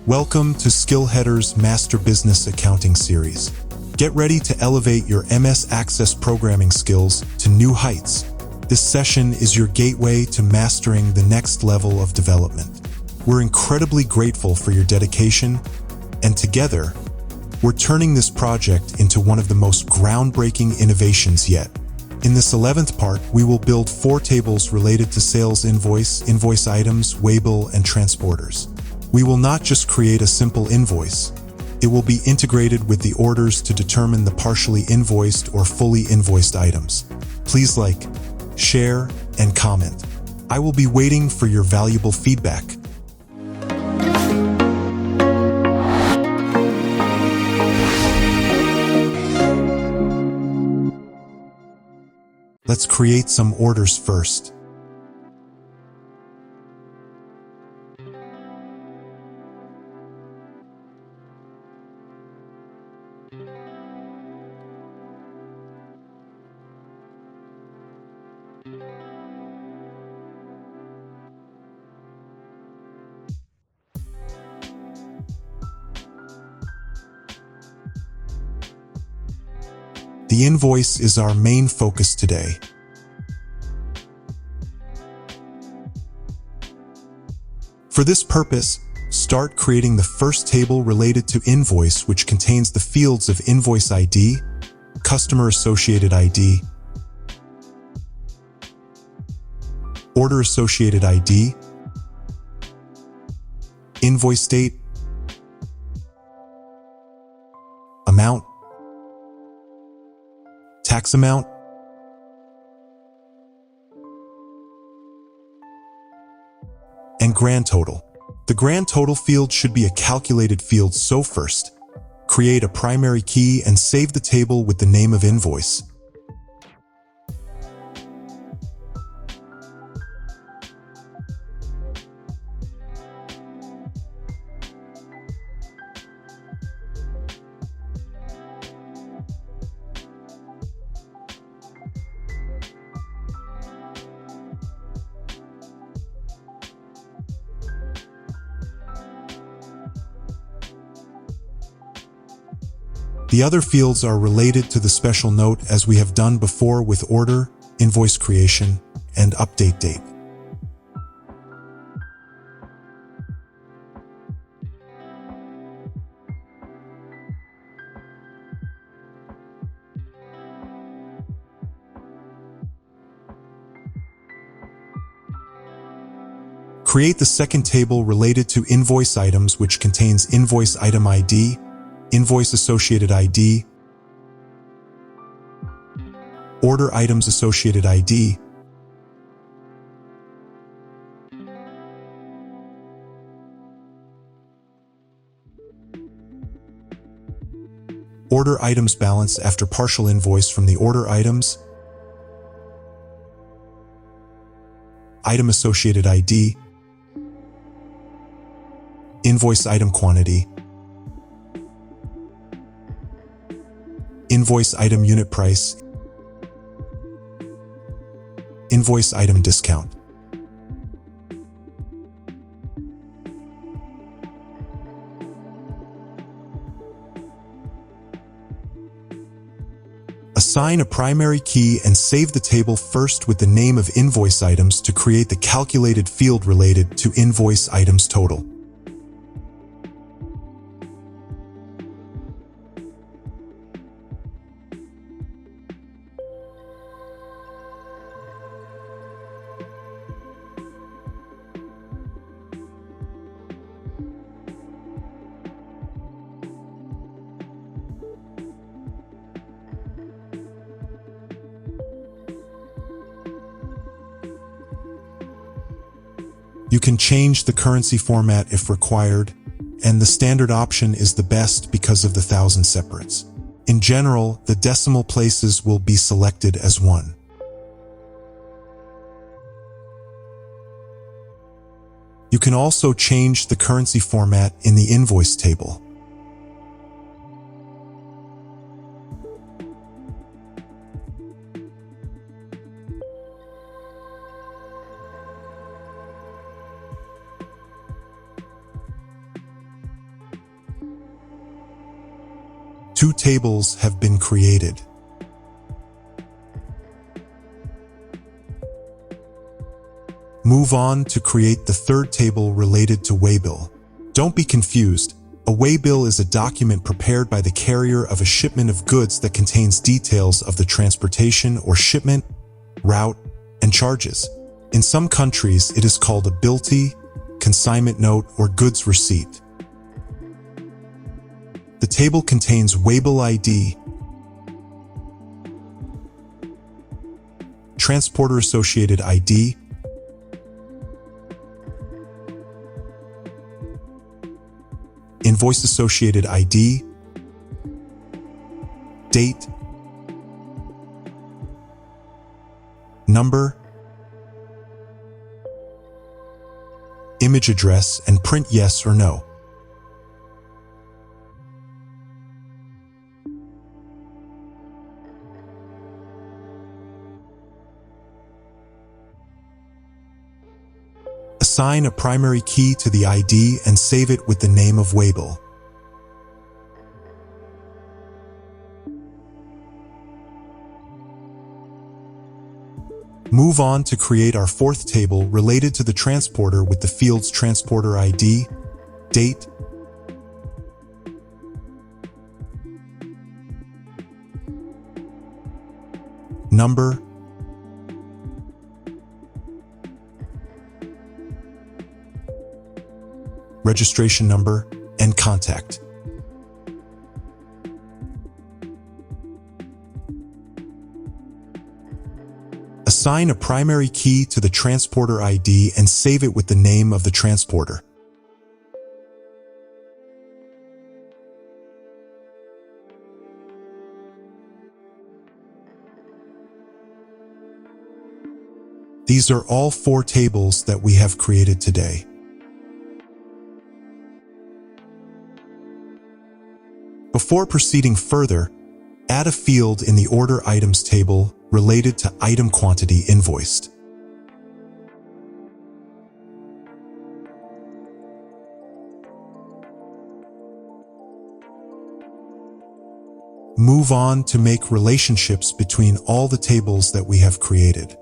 Welcome to Skillheader's Master Business Accounting series. Get ready to elevate your MS Access programming skills to new heights. This session is your gateway to mastering the next level of development. We're incredibly grateful for your dedication, and together, we're turning this project into one of the most groundbreaking innovations yet. In this 11th part, we will build 4 tables related to Sales Invoice, Invoice Items, Waybill, and Transporters. We will not just create a simple invoice. It will be integrated with the orders to determine the partially invoiced or fully invoiced items. Please like, share, and comment. I will be waiting for your valuable feedback. Let's create some orders first. The invoice is our main focus today. For this purpose, start creating the first table related to invoice, which contains the fields of Invoice ID, Customer Associated ID, Order Associated ID, Invoice Date, Amount, Tax Amount, and Grand Total. The Grand Total field should be a calculated field, so first, create a primary key and save the table with the name of invoice. The other fields are related to the special note, as we have done before with order, invoice creation, and update date. Create the second table related to invoice items, which contains Invoice Item ID, Invoice Associated ID, Order Items Associated ID, Order Items Balance after partial invoice from the order items, Item Associated ID, Invoice Item Quantity, Invoice Item Unit Price, Invoice Item Discount. Assign a primary key and save the table first with the name of invoice items to create the calculated field related to invoice items total. You can change the currency format if required, and the standard option is the best because of the 1,000 separates. In general, the decimal places will be selected as 1. You can also change the currency format in the invoice table. 2 tables have been created. Move on to create the 3rd table related to Waybill. Don't be confused. A Waybill is a document prepared by the carrier of a shipment of goods that contains details of the transportation or shipment, route, and charges. In some countries, it is called a biltee, consignment note, or goods receipt. The table contains Waybill ID, transporter associated ID, invoice associated ID, date, number, image address, and print yes or no. Assign a primary key to the ID and save it with the name of Waybill. Move on to create our 4th table related to the transporter with the fields transporter ID, date, number, registration number, and contact. Assign a primary key to the transporter ID and save it with the name of the transporter. These are all 4 tables that we have created today. Before proceeding further, add a field in the Order Items table related to item quantity invoiced. Move on to make relationships between all the tables that we have created.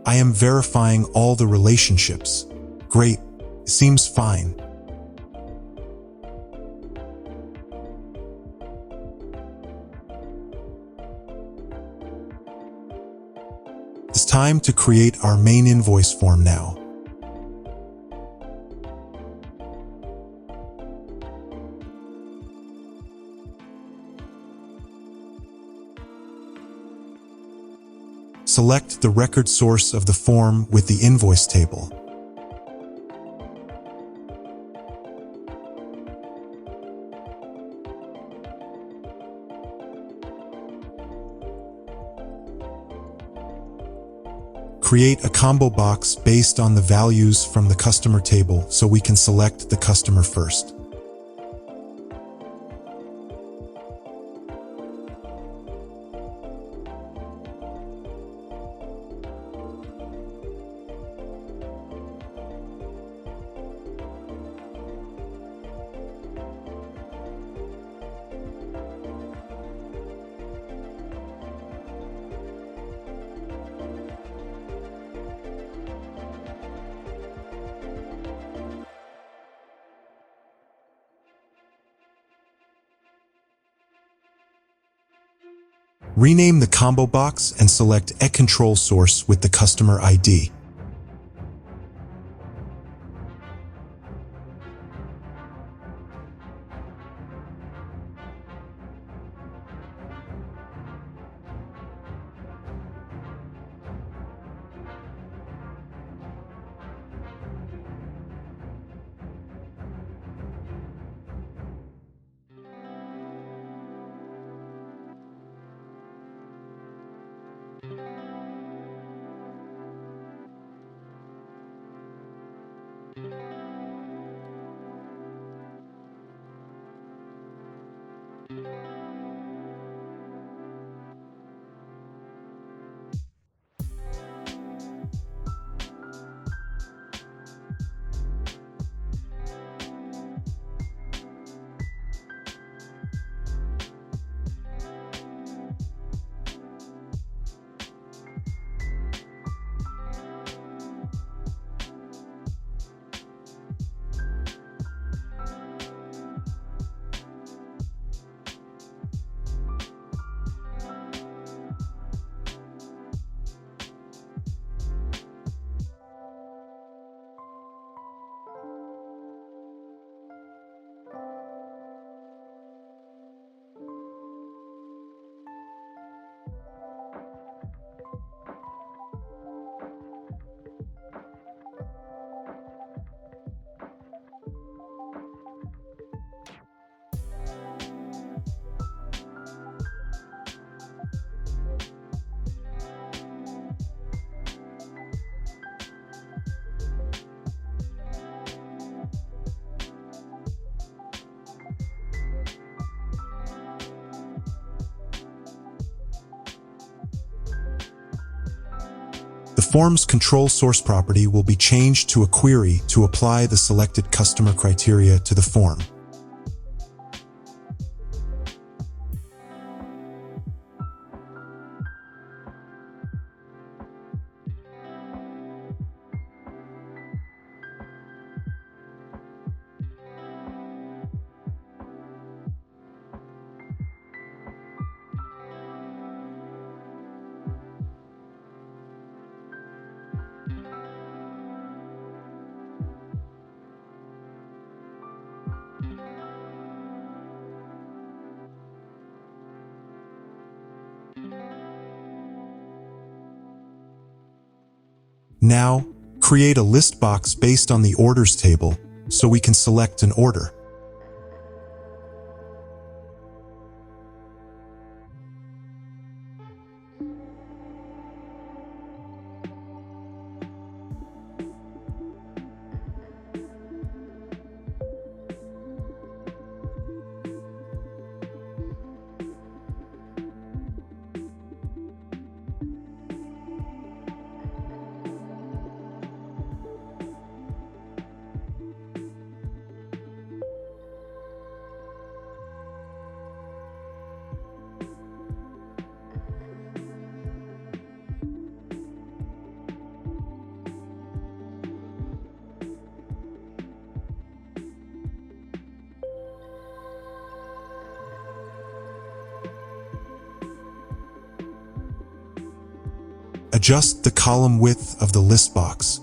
I am verifying all the relationships. Great, seems fine. It's time to create our main invoice form now. Select the record source of the form with the Invoice Table. Create a combo box based on the values from the customer table so we can select the customer first. Rename the combo box and select a control source with the customer ID. The form's control source property will be changed to a query to apply the selected customer criteria to the form. Now, create a list box based on the orders table so we can select an order. Adjust the column width of the list box.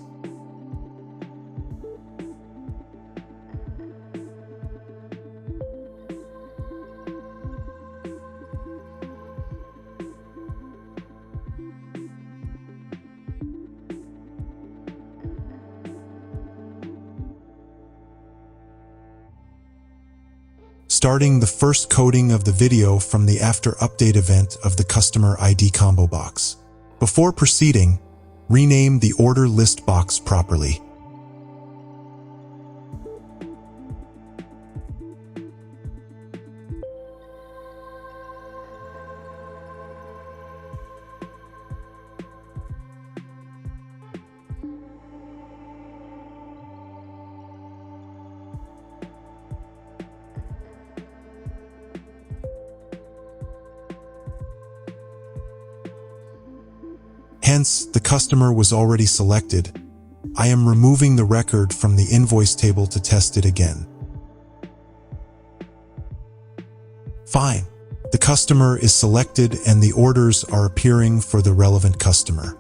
Starting the first coding of the video from the after update event of the customer ID combo box. Before proceeding, rename the order list box properly. Hence, the customer was already selected. I am removing the record from the invoice table to test it again. Fine. The customer is selected and the orders are appearing for the relevant customer.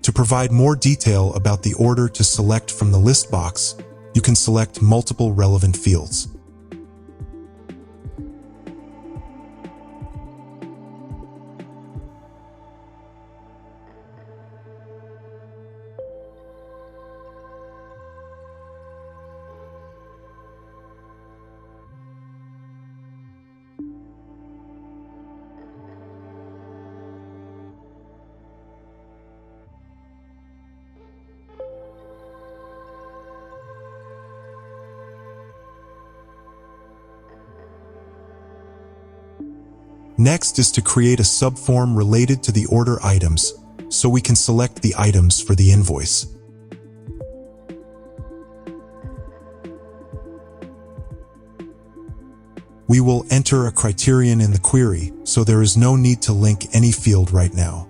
To provide more detail about the order to select from the list box, you can select multiple relevant fields. Next is to create a subform related to the order items, so we can select the items for the invoice. We will enter a criterion in the query, so there is no need to link any field right now.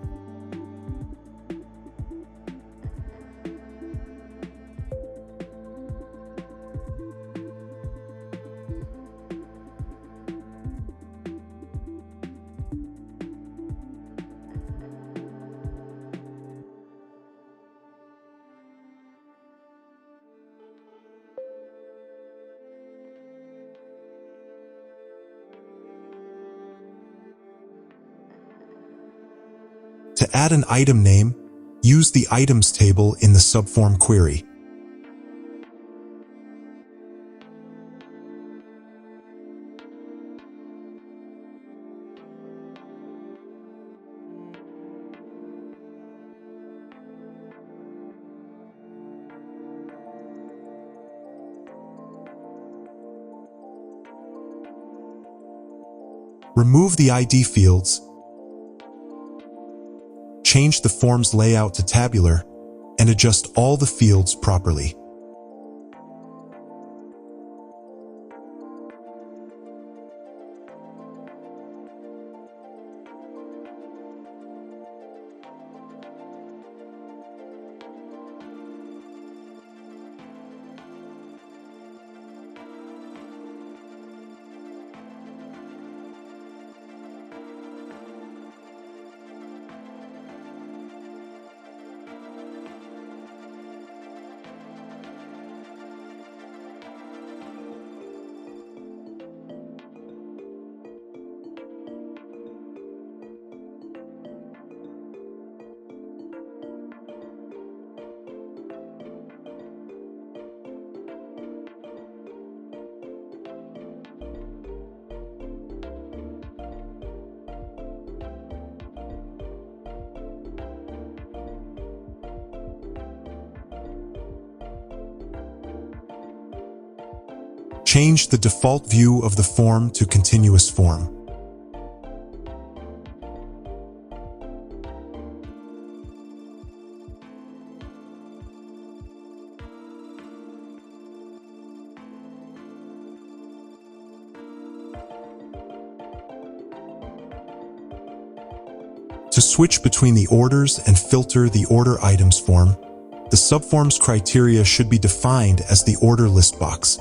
To add an item name, use the Items Table in the subform query. Remove the ID fields, change the form's layout to tabular, and adjust all the fields properly. Change the default view of the form to continuous form. To switch between the orders and filter the order items form, the subform's criteria should be defined as the order list box.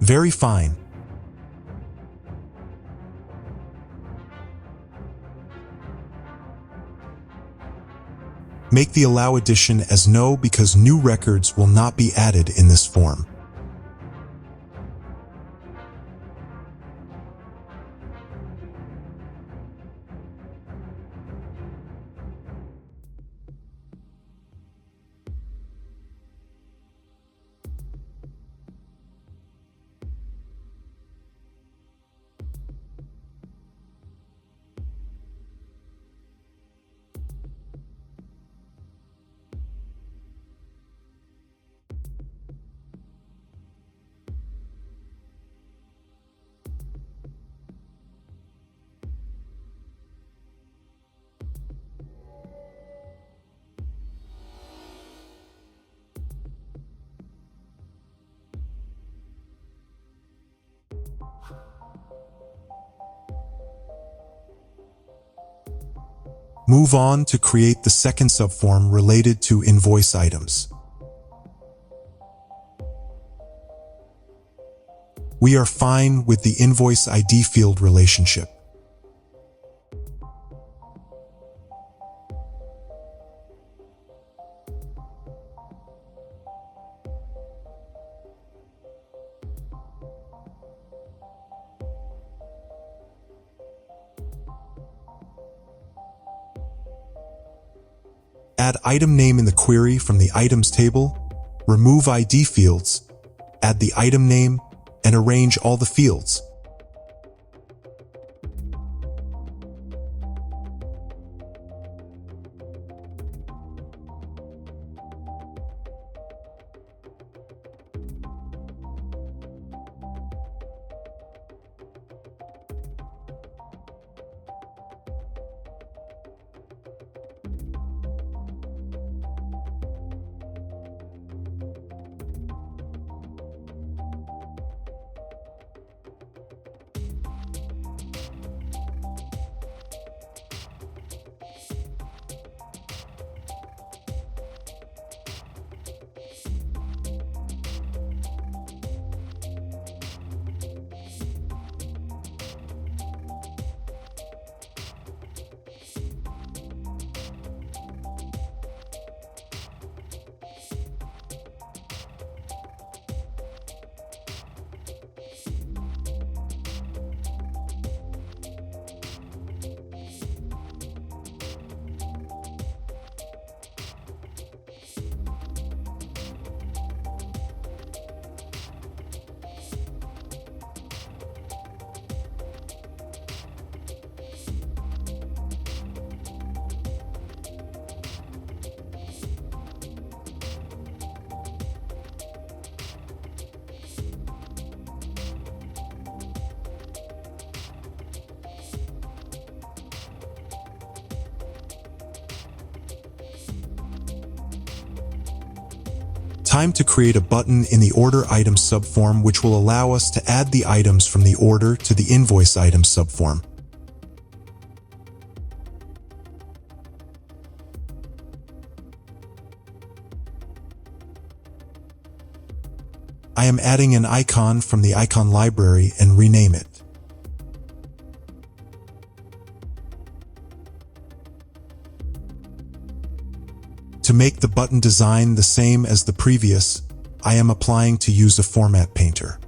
Very fine. Make the allow addition as no because new records will not be added in this form. Move on to create the second subform related to invoice items. We are fine with the invoice ID field relationship. Add item name in the query from the Items table, remove ID fields, add the item name, and arrange all the fields. Time to create a button in the Order Items subform which will allow us to add the items from the order to the Invoice Items subform. I am adding an icon from the icon library and rename it. To make the button design the same as the previous, I am applying to use a format painter.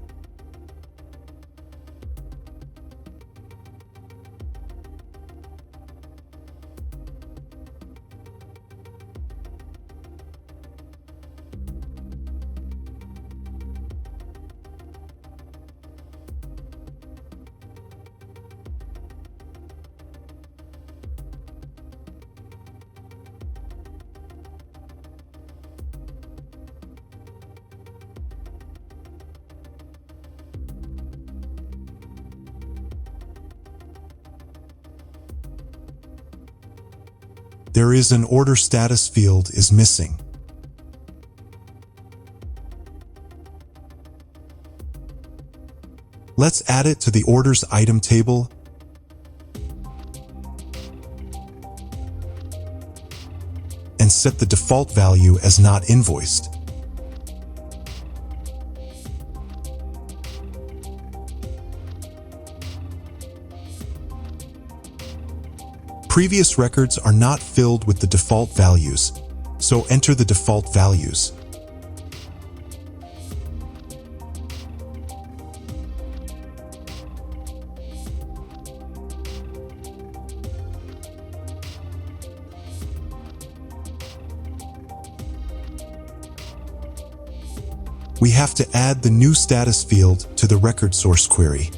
There is an order status field is missing. Let's add it to the orders item table and set the default value as not invoiced. Previous records are not filled with the default values, so enter the default values. We have to add the new status field to the record source query.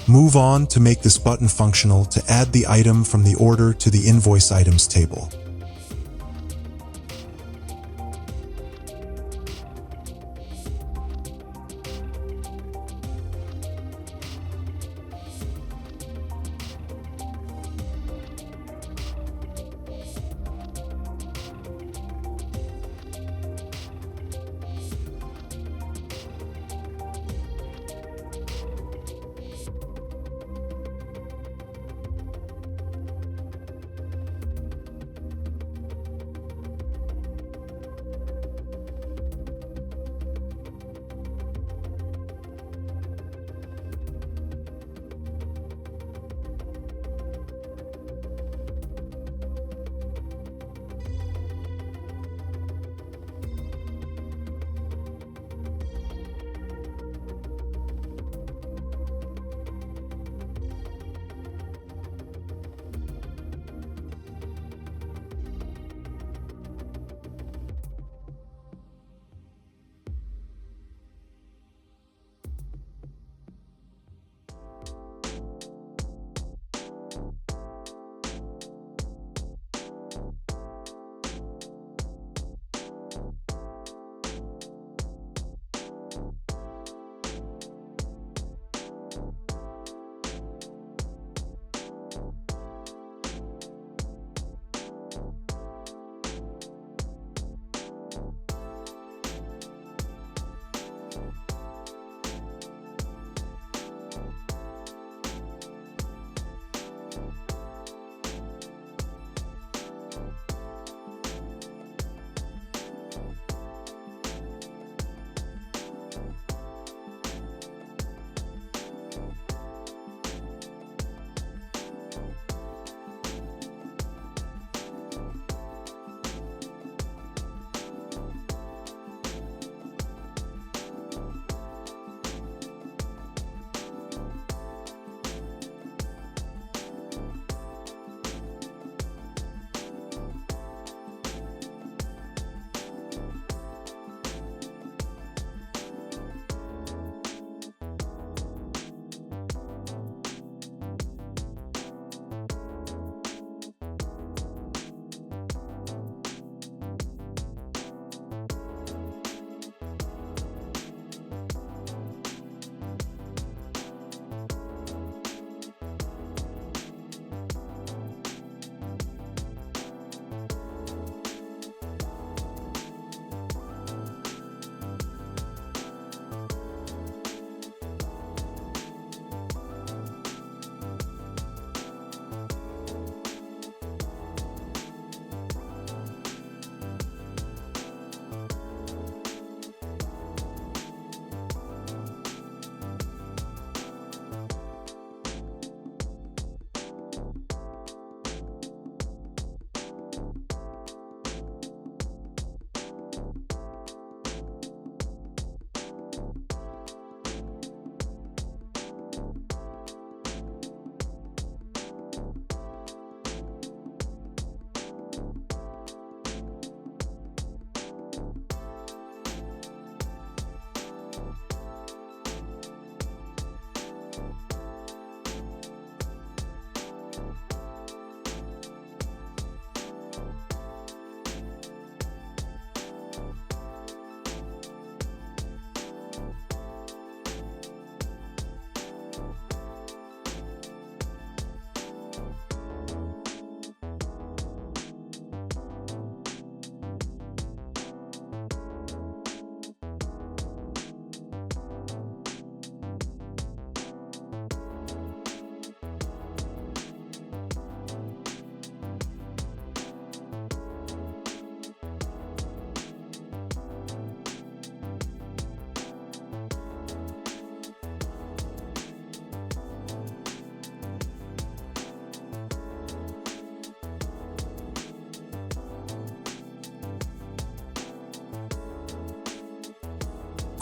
Move on to make this button functional to add the item from the order to the Invoice Items table.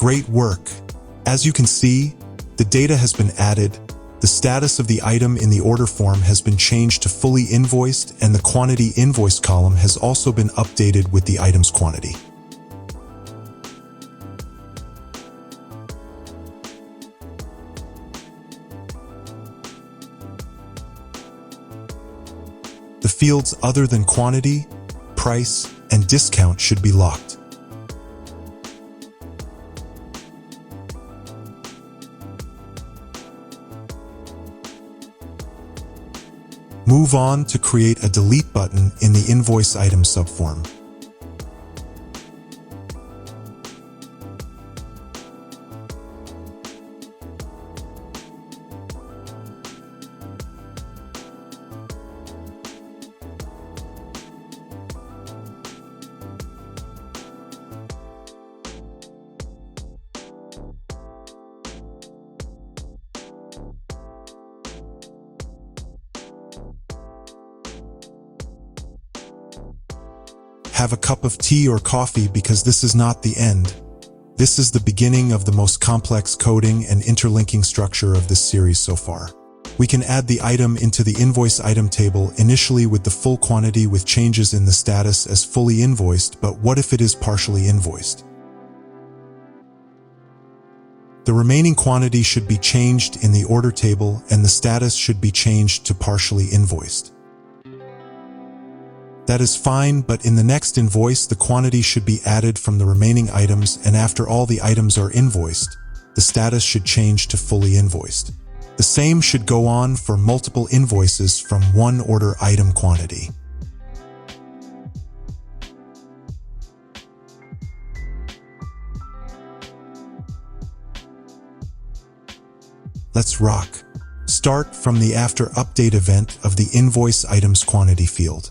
Great work! As you can see, the data has been added, the status of the item in the order form has been changed to fully invoiced, and the quantity invoiced column has also been updated with the item's quantity. The fields other than quantity, price, and discount should be locked. Move on to create a delete button in the Invoice Items Sub form. Have a cup of tea or coffee because this is not the end. This is the beginning of the most complex coding and interlinking structure of this series so far. We can add the item into the Invoice Item Table initially with the full quantity with changes in the status as fully invoiced, but what if it is partially invoiced? The remaining quantity should be changed in the order table and the status should be changed to partially invoiced. That is fine, but in the next invoice, the quantity should be added from the remaining items, and after all the items are invoiced, the status should change to fully invoiced. The same should go on for multiple invoices from one order item quantity. Let's rock. Start from the after update event of the invoice items quantity field.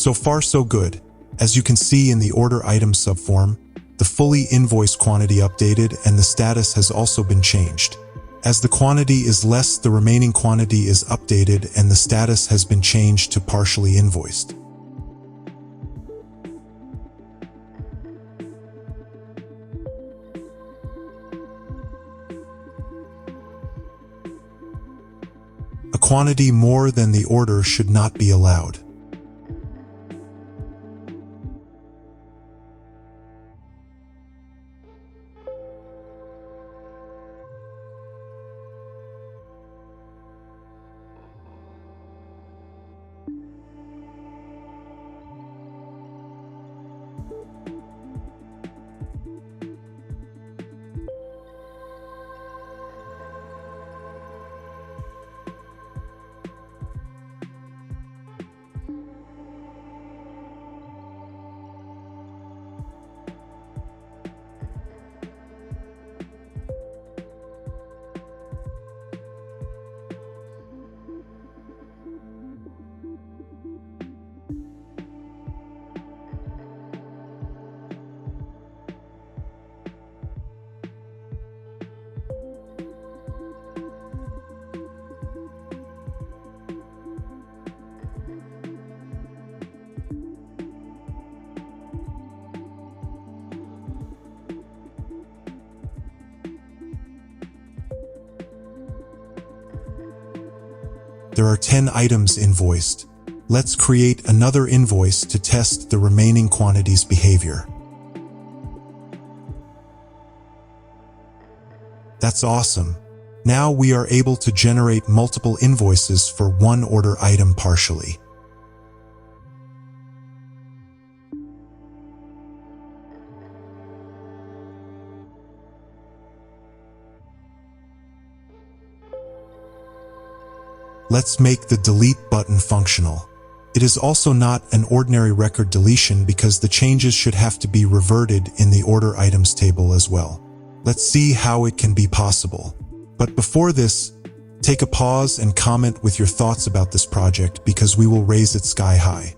So far so good. As you can see in the Order Items Sub form, the fully invoiced quantity updated and the status has also been changed. As the quantity is less, the remaining quantity is updated and the status has been changed to partially invoiced. A quantity more than the order should not be allowed. There are 10 items invoiced. Let's create another invoice to test the remaining quantities' behavior. That's awesome. Now we are able to generate multiple invoices for one order item partially. Let's make the delete button functional. It is also not an ordinary record deletion because the changes should have to be reverted in the order items table as well. Let's see how it can be possible. But before this, take a pause and comment with your thoughts about this project because we will raise it sky high.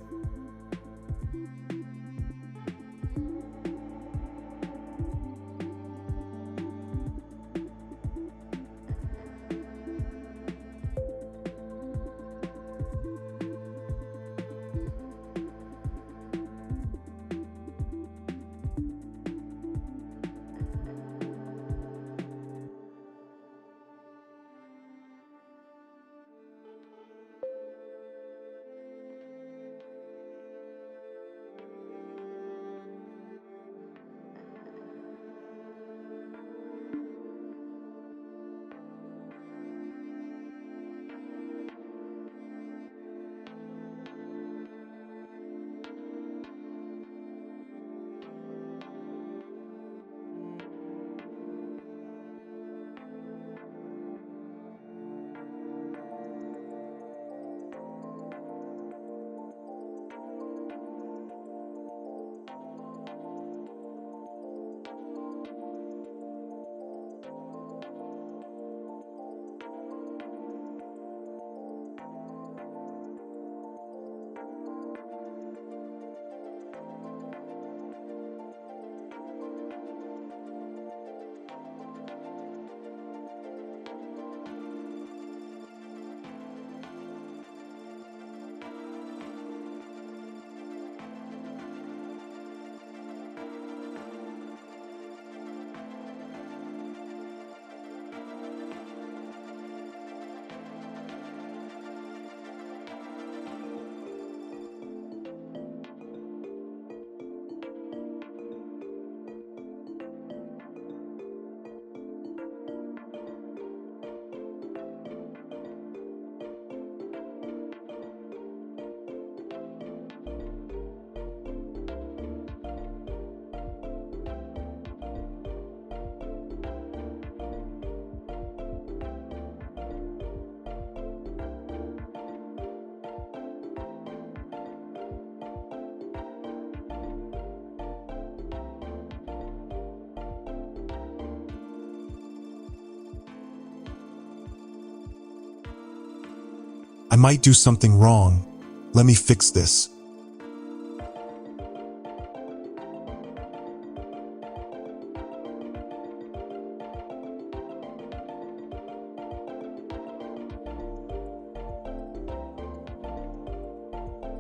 I might do something wrong. Let me fix this.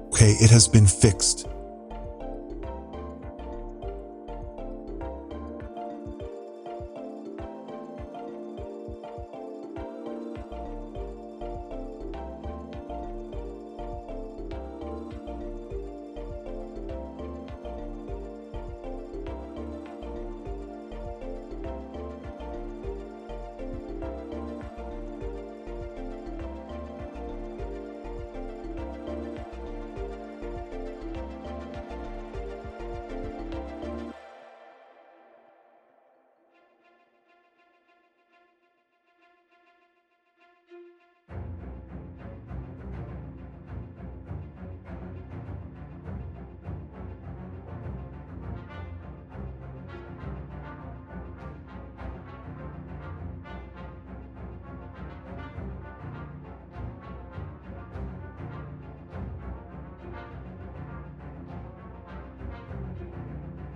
Okay, it has been fixed.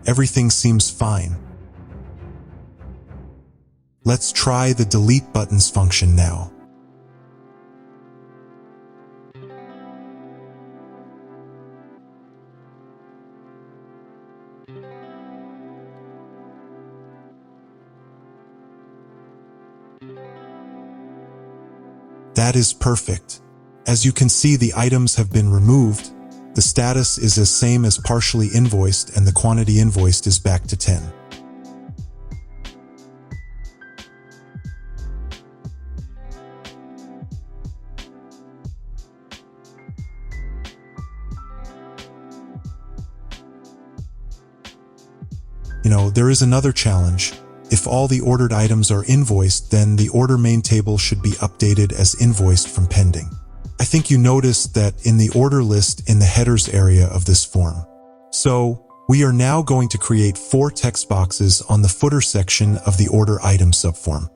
Everything seems fine. Let's try the delete buttons function now. That is perfect. As you can see, the items have been removed. The status is as same as partially invoiced and the quantity invoiced is back to 10. There is another challenge. If all the ordered items are invoiced, then the order main table should be updated as invoiced from pending. I think you noticed that in the order list in the headers area of this form. So, we are now going to create 4 text boxes on the footer section of the Order Items Sub form.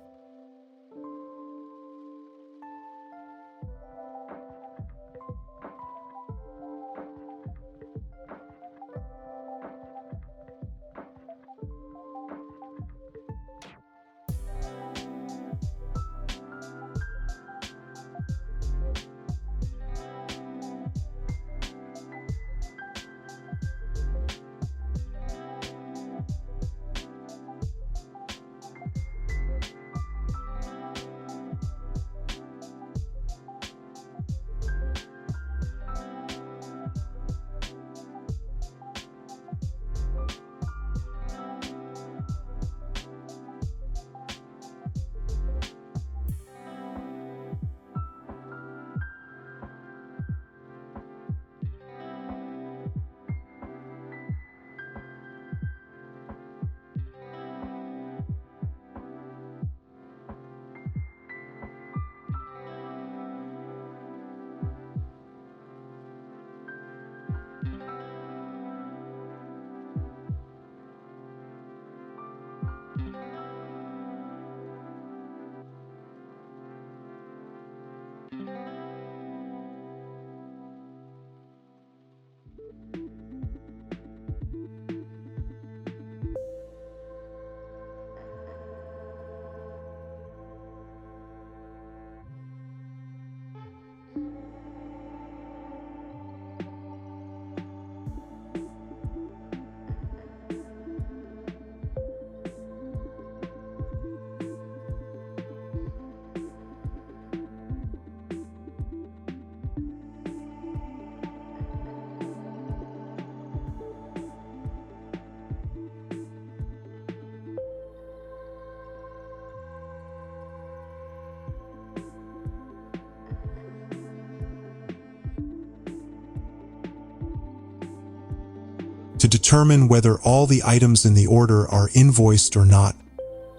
To determine whether all the items in the order are invoiced or not,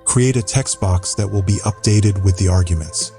create a text box that will be updated with the arguments.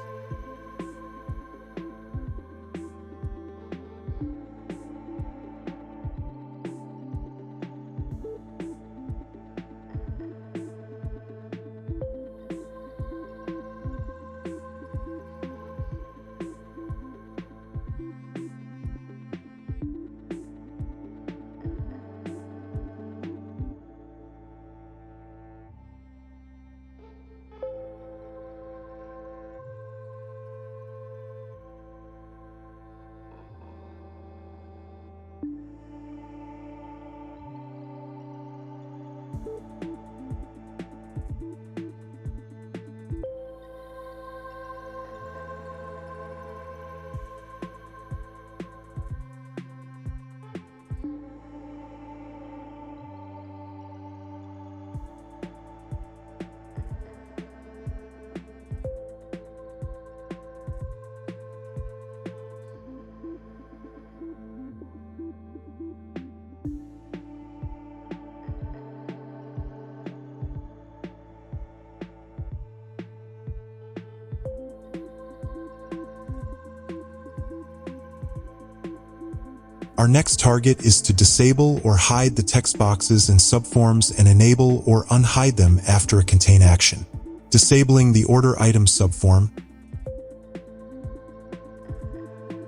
Our next target is to disable or hide the text boxes in subforms and enable or unhide them after a contain action. Disabling the Order Items subform,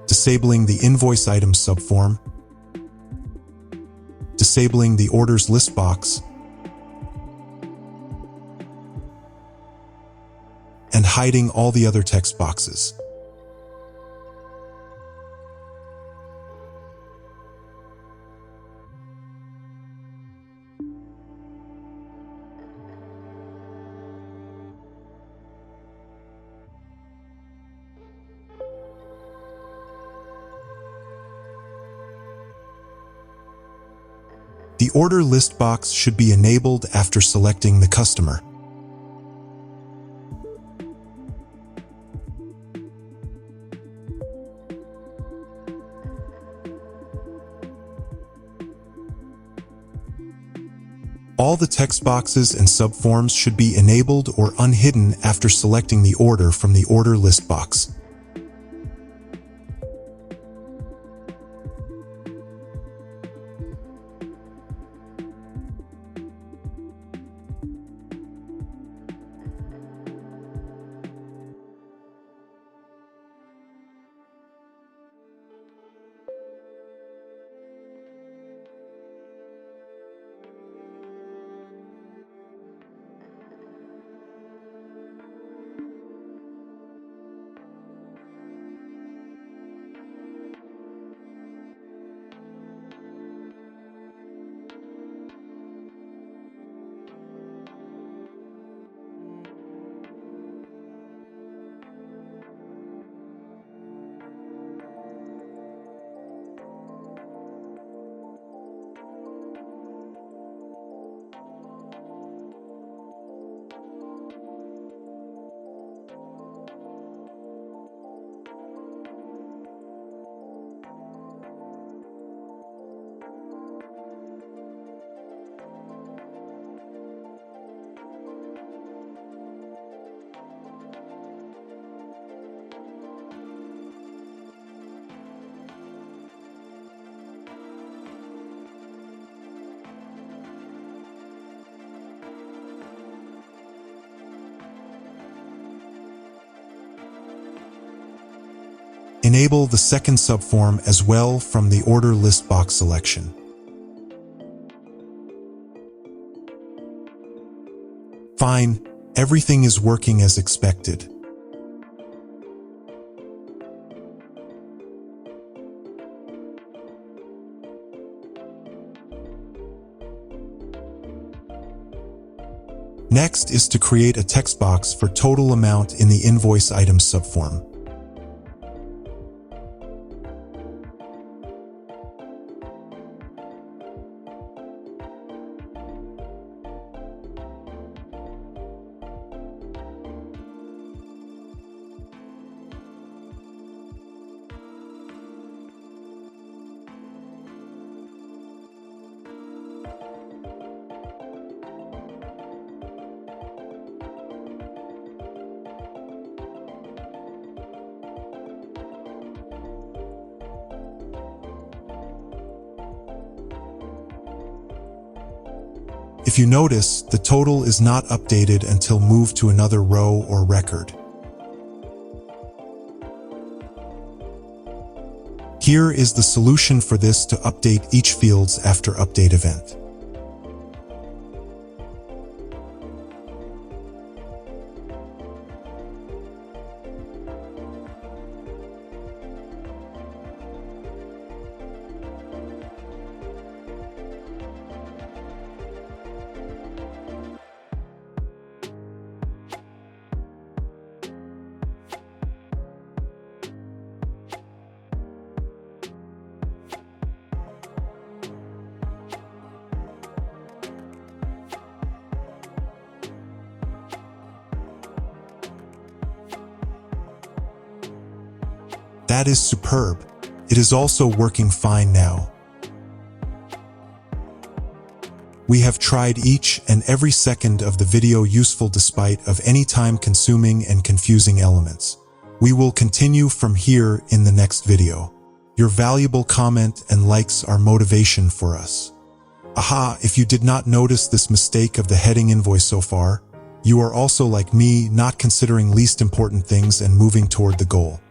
disabling the Invoice Items subform, disabling the Orders List box, and hiding all the other text boxes. The order list box should be enabled after selecting the customer. All the text boxes and subforms should be enabled or unhidden after selecting the order from the order list box. Enable the second subform as well from the order list box selection. Fine, everything is working as expected. Next is to create a text box for total amount in the Invoice Items subform. If you notice, the total is not updated until moved to another row or record. Here is the solution for this to update each fields after update event. That is superb. It is also working fine now. We have tried each and every second of the video useful despite of any time-consuming and confusing elements. We will continue from here in the next video. Your valuable comment and likes are motivation for us. Aha, if you did not notice this mistake of the heading invoice so far, you are also like me, not considering least important things and moving toward the goal.